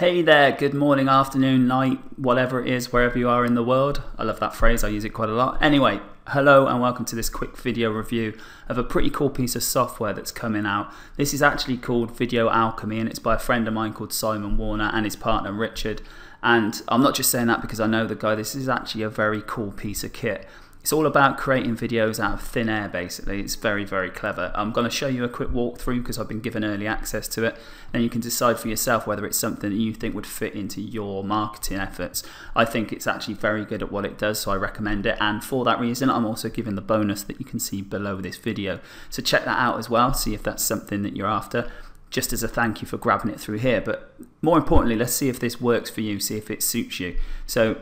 Hey there, good morning, afternoon, night, whatever it is, wherever you are in the world. I love that phrase, I use it quite a lot. Anyway, hello and welcome to this quick video review of a pretty cool piece of software that's coming out. This is actually called Video Alchemy and it's by a friend of mine called Simon Warner and his partner Richard. And I'm not just saying that because I know the guy, this is actually a very cool piece of kit. It's all about creating videos out of thin air basically. It's very, very clever. I'm going to show you a quick walkthrough because I've been given early access to it. Then you can decide for yourself whether it's something that you think would fit into your marketing efforts. I think it's actually very good at what it does, so I recommend it. And for that reason, I'm also giving the bonus that you can see below this video. So check that out as well, see if that's something that you're after, just as a thank you for grabbing it through here. But more importantly, let's see if this works for you, see if it suits you. So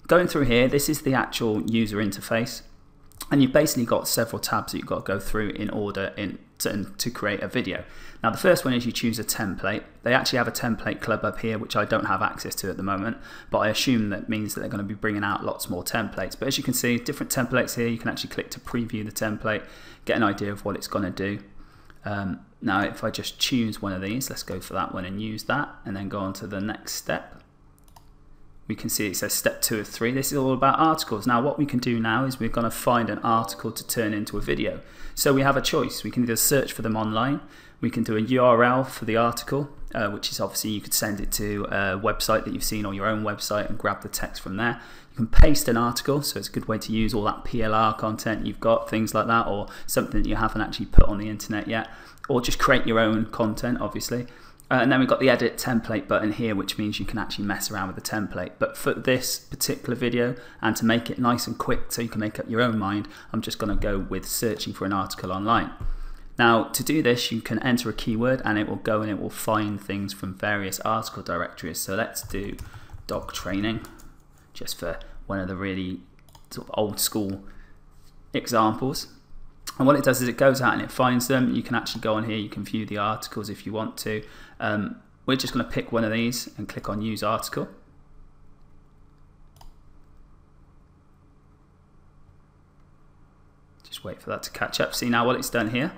going through here, this is the actual user interface, and you've basically got several tabs that you've got to go through in order to create a video. Now the first one is you choose a template. They actually have a template club up here which I don't have access to at the moment, but I assume that means that they're going to be bringing out lots more templates. But as you can see, different templates here. You can actually click to preview the template, get an idea of what it's going to do. Now if I just choose one of these, let's go for that one and use that, and then go on to the next step. We can see it says step 2 of 3. This is all about articles. Now what we can do now is we're going to find an article to turn into a video. So we have a choice. We can either search for them online, we can do a URL for the article, which is obviously you could send it to a website that you've seen or your own website and grab the text from there. You can paste an article, so it's a good way to use all that PLR content you've got, things like that, or something that you haven't actually put on the internet yet, or just create your own content obviously. And then we've got the edit template button here, which means you can actually mess around with the template. But for this particular video, and to make it nice and quick so you can make up your own mind, I'm just going to go with searching for an article online. Now to do this, you can enter a keyword and it will go and it will find things from various article directories. So let's do dog training, just for one of the really sort of old school examples. And what it does is it goes out and it finds them. You can actually go on here, you can view the articles if you want to. We're just going to pick one of these and click on use article. Just wait for that to catch up. See, now what it's done here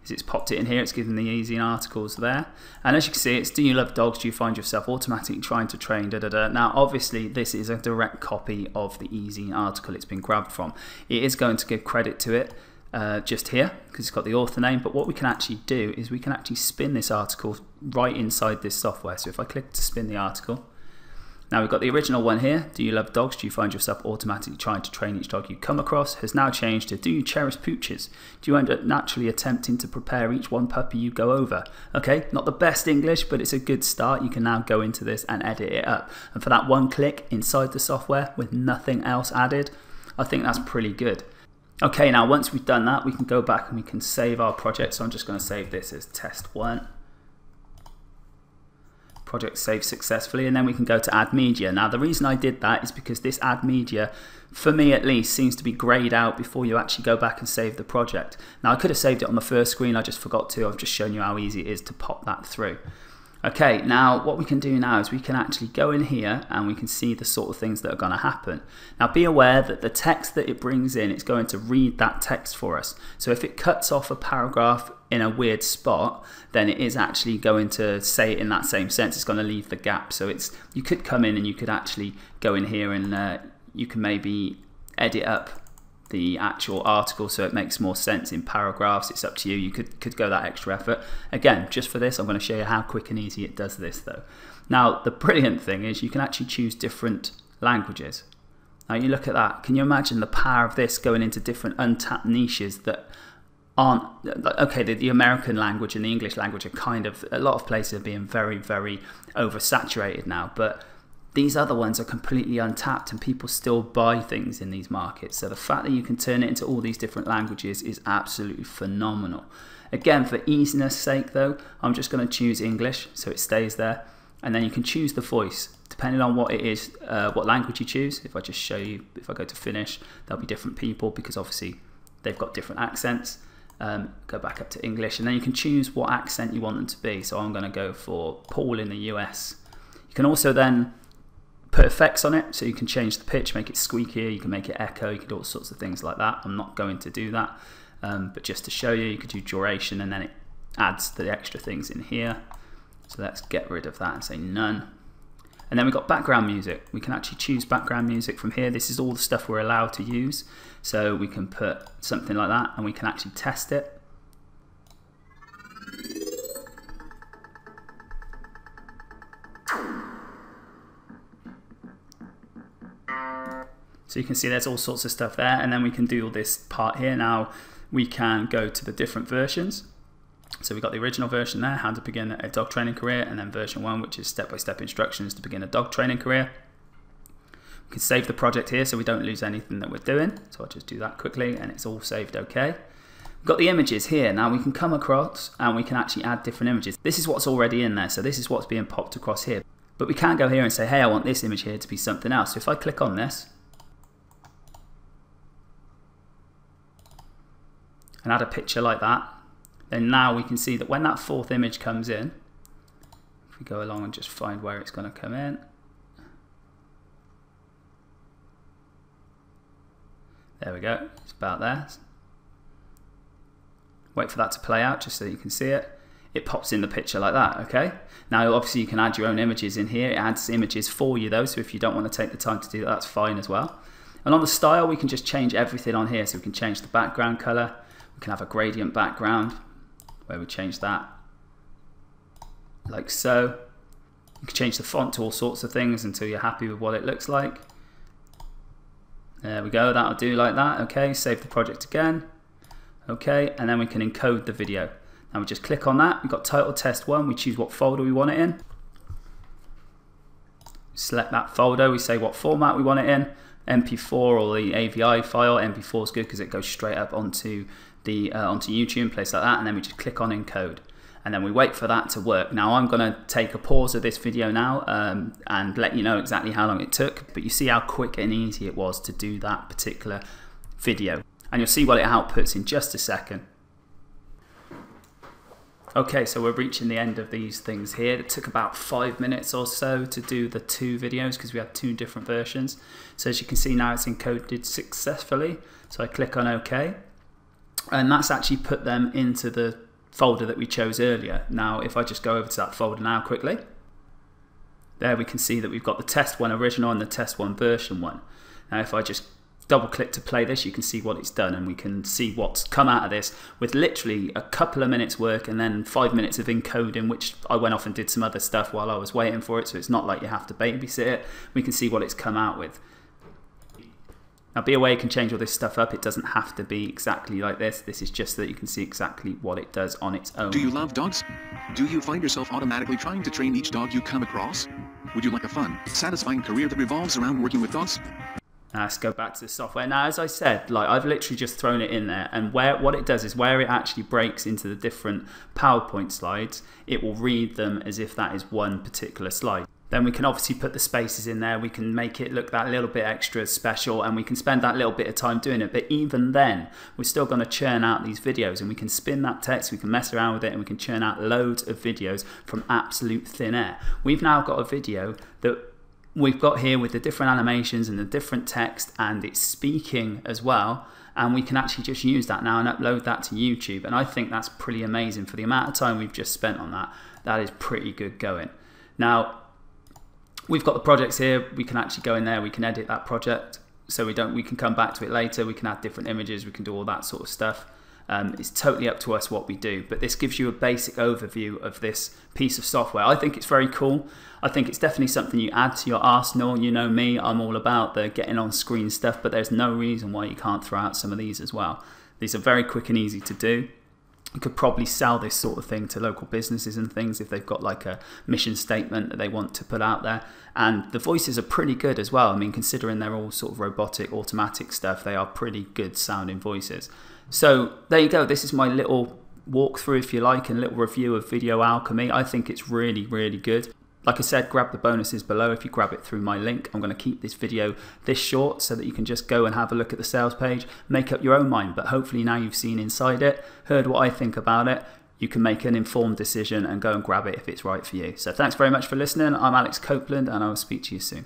is it's popped it in here, it's given the easy articles there. And as you can see, it's do you love dogs, do you find yourself automatically trying to train, da da da. Now obviously this is a direct copy of the easy article it's been grabbed from. It is going to give credit to it just here because it's got the author name, but what we can actually do is we can actually spin this article right inside this software. So if I click to spin the article, now we've got the original one here, do you love dogs, do you find yourself automatically trying to train each dog you come across, has now changed to do you cherish pooches, do you end up naturally attempting to prepare each one puppy you go over. Okay, not the best English, but it's a good start. You can now go into this and edit it up, and for that one click inside the software with nothing else added, I think that's pretty good. Okay, now once we've done that, we can go back and we can save our project. So I'm just going to save this as test 1. Project saved successfully, and then we can go to add media. Now the reason I did that is because this add media, for me at least, seems to be grayed out before you actually go back and save the project. Now I could have saved it on the first screen, I just forgot to. I've just shown you how easy it is to pop that through. Okay, now what we can do now is we can actually go in here and we can see the sort of things that are going to happen. Now be aware that the text that it brings in, it's going to read that text for us. So if it cuts off a paragraph in a weird spot, then it is actually going to say it in that same sense. It's going to leave the gap. So you could come in and you could actually go in here and you can maybe edit up the actual article so it makes more sense in paragraphs. It's up to you. You could go that extra effort. Again, just for this, I'm going to show you how quick and easy it does this though. Now the brilliant thing is you can actually choose different languages. Now you look at that, can you imagine the power of this going into different untapped niches that aren't, okay, the American language and the English language are kind of, a lot of places are being very, very oversaturated now, but these other ones are completely untapped and people still buy things in these markets. So the fact that you can turn it into all these different languages is absolutely phenomenal. Again, for easiness sake though, I'm just going to choose English so it stays there. And then you can choose the voice depending on what it is, what language you choose. If I just show you, if I go to finish, there'll be different people because obviously they've got different accents. Go back up to English and then you can choose what accent you want them to be. So I'm going to go for Paul in the US. You can also then put effects on it, so you can change the pitch, make it squeakier, you can make it echo, you can do all sorts of things like that. I'm not going to do that, but just to show you, you could do duration and then it adds the extra things in here. So let's get rid of that and say none. And then we've got background music. We can actually choose background music from here. This is all the stuff we're allowed to use. So we can put something like that and we can actually test it. So you can see there's all sorts of stuff there, and then we can do all this part here. Now we can go to the different versions. So we've got the original version there, how to begin a dog training career, and then version 1, which is step-by-step instructions to begin a dog training career. We can save the project here so we don't lose anything that we're doing. So I'll just do that quickly and it's all saved okay. We've got the images here. Now we can come across and we can actually add different images. This is what's already in there, so this is what's being popped across here. But we can go here and say, hey, I want this image here to be something else. So if I click on this, and add a picture like that, then now we can see that when that 4th image comes in, if we go along and just find where it's going to come in, there we go, it's about there. Wait for that to play out just so you can see it. It pops in the picture like that, okay? Now obviously you can add your own images in here. It adds images for you though, so if you don't want to take the time to do that, that's fine as well. And on the style, we can just change everything on here. So we can change the background color. We can have a gradient background where we change that like so. You can change the font to all sorts of things until you're happy with what it looks like. There we go, that'll do like that. Okay, save the project again. Okay, and then we can encode the video. Now we just click on that. We've got title test 1. We choose what folder we want it in. Select that folder. We say what format we want it in. MP4 or the AVI file. MP4 is good because it goes straight up onto YouTube, place like that, and then we just click on encode, and then we wait for that to work. Now I'm going to take a pause of this video now and let you know exactly how long it took, but you see how quick and easy it was to do that particular video, and you'll see what it outputs in just a second. Okay, so we're reaching the end of these things here. It took about 5 minutes or so to do the 2 videos because we had 2 different versions. So as you can see now, it's encoded successfully. So I click on OK, and that's actually put them into the folder that we chose earlier. Now if I just go over to that folder now quickly, there we can see that we've got the test 1 original and the test 1 version 1. Now if I just double click to play this, you can see what it's done, and we can see what's come out of this with literally a couple of minutes work and then 5 minutes of encoding, which I went off and did some other stuff while I was waiting for it, so it's not like you have to babysit it. We can see what it's come out with. Now BOA can change all this stuff up. It doesn't have to be exactly like this. This is just so that you can see exactly what it does on its own. Do you love dogs? Do you find yourself automatically trying to train each dog you come across? Would you like a fun, satisfying career that revolves around working with dogs? Now let's go back to the software. Now as I said, like I've literally just thrown it in there, and what it does is where it actually breaks into the different PowerPoint slides, it will read them as if that is one particular slide. Then we can obviously put the spaces in there, we can make it look that little bit extra special, and we can spend that little bit of time doing it. But even then, we're still going to churn out these videos, and we can spin that text, we can mess around with it, and we can churn out loads of videos from absolute thin air. We've now got a video that we've got here with the different animations and the different text, and it's speaking as well, and we can actually just use that now and upload that to YouTube. And I think that's pretty amazing for the amount of time we've just spent on that. That is pretty good going. Now we've got the projects here. We can actually go in there, we can edit that project, so we can come back to it later, we can add different images, we can do all that sort of stuff. It's totally up to us what we do, but this gives you a basic overview of this piece of software. I think it's very cool. I think it's definitely something you add to your arsenal. You know me, I'm all about the getting on screen stuff, but there's no reason why you can't throw out some of these as well. These are very quick and easy to do. You could probably sell this sort of thing to local businesses and things if they've got like a mission statement that they want to put out there. And the voices are pretty good as well. I mean, considering they're all sort of robotic, automatic stuff, they are pretty good sounding voices. So there you go. This is my little walkthrough, if you like, and little review of Video Alchemy. I think it's really, really good. Like I said, grab the bonuses below if you grab it through my link. I'm going to keep this video this short so that you can just go and have a look at the sales page, make up your own mind. But hopefully now you've seen inside it, heard what I think about it, you can make an informed decision and go and grab it if it's right for you. So thanks very much for listening. I'm Alex Copeland, and I will speak to you soon.